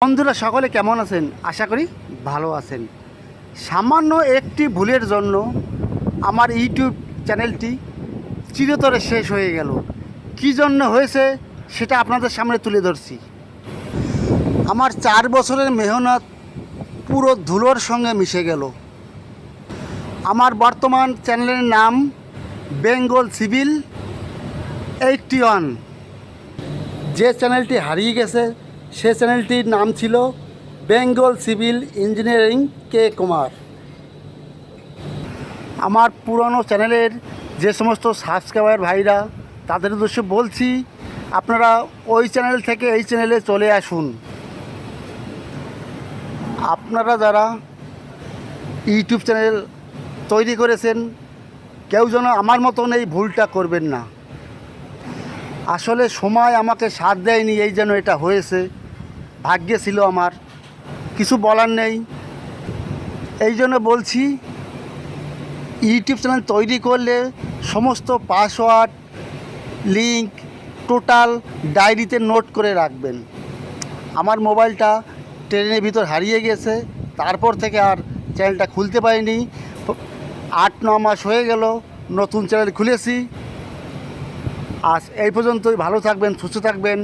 বন্ধুরা সকলে কেমন আছেন? আশা করি ভালো আছেন। সামান্য একটি ভুলের জন্য আমার ইউটিউব চ্যানেলটি চিরতরে শেষ হয়ে গেল। কী জন্য হয়েছে সেটা আপনাদের সামনে তুলে ধরছি। আমার 4 বছরের মেহনত পুরো ধুলোর সঙ্গে মিশে গেল। আমার বর্তমান চ্যানেলের নাম বেঙ্গল সিভিল 81। যে চ্যানেলটি হারিয়ে গেছে সে চ্যানেলটির নাম ছিল বেঙ্গল সিভিল ইঞ্জিনিয়ারিং কে কুমার। আমার পুরনো চ্যানেলের যে সমস্ত সাবস্ক্রাইবার ভাইরা তাদের উদ্দেশ্যে বলছি, আপনারা ওই চ্যানেল থেকে এই চ্যানেলে চলে আসুন। আপনারা যারা ইউটিউব চ্যানেল তৈরি করেছেন কেউ যেন আমার মতন এই ভুলটা করবেন না। আসলে সময় আমাকে সাথ দেয়নি, এই যেন এটা হয়েছে। ভাগ্যে ছিল আমার, কিছু বলার নেই। এই জন্য বলছি, ইউটিউব চ্যানেল তৈরি করলে সমস্ত পাসওয়ার্ড, লিঙ্ক টোটাল ডায়েরিতে নোট করে রাখবেন। আমার মোবাইলটা ট্রেনের ভিতর হারিয়ে গেছে, তারপর থেকে আর চ্যানেলটা খুলতে পারিনি। 8-9 মাস হয়ে গেল নতুন চ্যানেল খুলেছি। আজ এই পর্যন্তই। ভালো থাকবেন, সুস্থ থাকবেন।